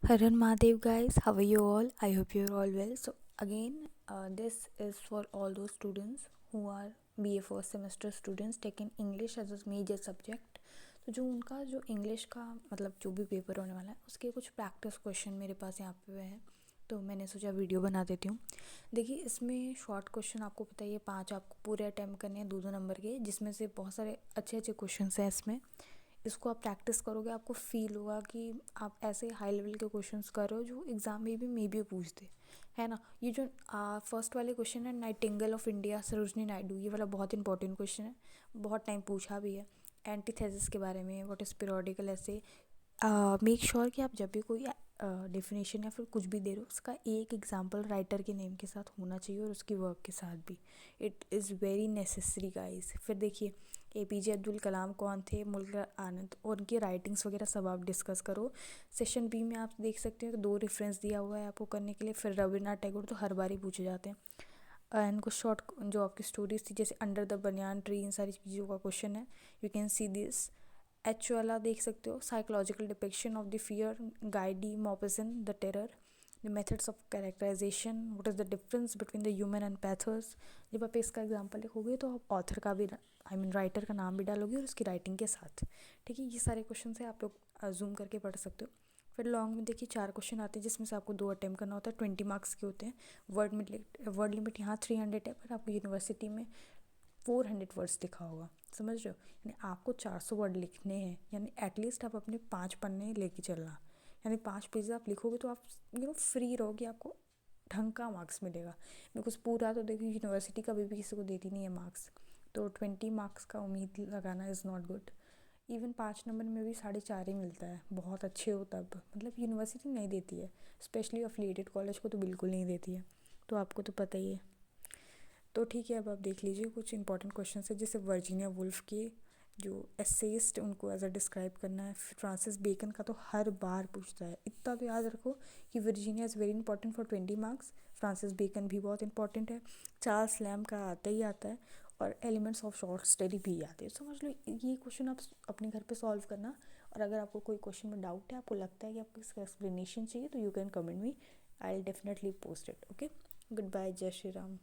Haran Mahadev, guys, how are you all? I hope you're all well. So again, this is for all those students who are BA first semester students taking English as a major subject. तो जो उनका जो English का मतलब जो भी paper होने वाला है उसके कुछ प्रैक्टिस क्वेश्चन मेरे पास यहाँ पे हैं, तो मैंने सोचा वीडियो बना देती हूँ। देखिए, इसमें शॉर्ट क्वेश्चन आपको पता ही है, 5 आपको पूरे अटैम्प्ट करने हैं, 2-2 नंबर के, जिसमें से बहुत सारे अच्छे अच्छे क्वेश्चन हैं इसमें। इसको आप प्रैक्टिस करोगे, आपको फील होगा कि आप ऐसे हाई लेवल के क्वेश्चंस कर रहे हो जो एग्ज़ाम में भी मे बी पूछते है ना। ये जो फर्स्ट वाले क्वेश्चन है, Nightingale of India Sarojini Naidu, ये वाला बहुत इंपॉर्टेंट क्वेश्चन है, बहुत टाइम पूछा भी है। एंटीथेसिस के बारे में, व्हाट इज़ पीरियोडिकल ऐसे। मेक श्योर कि आप जब भी कोई डेफिनेशन या फिर कुछ भी दे रहे हो उसका एक एग्जांपल राइटर के नेम के साथ होना चाहिए और उसकी वर्क के साथ भी। It is very necessary guys. फिर देखिए, APJ अब्दुल कलाम कौन थे, मुल्क आनंद, और उनकी राइटिंग्स वगैरह सब आप डिस्कस करो। सेशन बी में आप देख सकते हो 2 रेफरेंस दिया हुआ है आपको करने के लिए। फिर रविन्द्रनाथ टैगोर तो हर बार ही पूछे जाते हैं। एंड कुछ शॉर्ट जो आपकी स्टोरीज थी जैसे अंडर द बनियान ट्री, इन सारी चीज़ों का क्वेश्चन है। You can see this. H वाला देख सकते हो, psychological depiction of the fear, Guy de Maupassant, the terror, the methods of characterisation, what is the difference between the human and panthers. जब आप इसका एग्जांपल लिखोगे तो आप ऑथर का भी राइटर का नाम भी डालोगे और उसकी राइटिंग के साथ। ठीक है, ये सारे क्वेश्चन से आप लोग जूम करके पढ़ सकते हो। फिर लॉन्ग में देखिए 4 क्वेश्चन आते हैं जिसमें से आपको 2 अटैम्प्ट करना होता है, 20 मार्क्स के होते हैं। वर्ड लिमिट यहाँ 300 है, पर आपको यूनिवर्सिटी में 400 वर्ड्स लिखा होगा, समझ रहे हो। यानी आपको 400 वर्ड लिखने हैं, यानी एटलीस्ट आप अपने 5 पन्ने लेके चलना। यानी 5 पेज आप लिखोगे तो आप फ्री रहोगे, आपको ढंग का मार्क्स मिलेगा। बिकॉज पूरा तो देखिए यूनिवर्सिटी कभी भी किसी को देती नहीं है मार्क्स, तो 20 मार्क्स का उम्मीद लगाना is not good. Even 5 number में भी 4.5 ही मिलता है, बहुत अच्छे हो तब। मतलब यूनिवर्सिटी नहीं देती है, स्पेशली अफिलिएटेड कॉलेज को तो बिल्कुल नहीं देती है, तो आपको तो पता ही है। तो ठीक है, अब आप देख लीजिए कुछ इंपॉर्टेंट क्वेश्चन है, जैसे वर्जीनिया वुल्फ के जो एसेइस्ट उनको एज अ डिस्क्राइब करना है। फ्रांसिस बेकन का तो हर बार पूछता है, इतना तो याद रखो कि Virginia is very important for 20 marks. Francis Bacon भी बहुत इंपॉर्टेंट है। चार्ल्स लैम्ब का आता ही आता है, और एलिमेंट्स ऑफ शॉर्ट स्टडी भी आते हैं। समझ लो, ये क्वेश्चन आप अपने घर पे सॉल्व करना। और अगर आपको कोई क्वेश्चन में डाउट है, आपको लगता है कि आपको इसका एक्सप्लेनेशन चाहिए, तो you can comment me, I will definitely post it. Okay, good bye, Jai Shri Ram.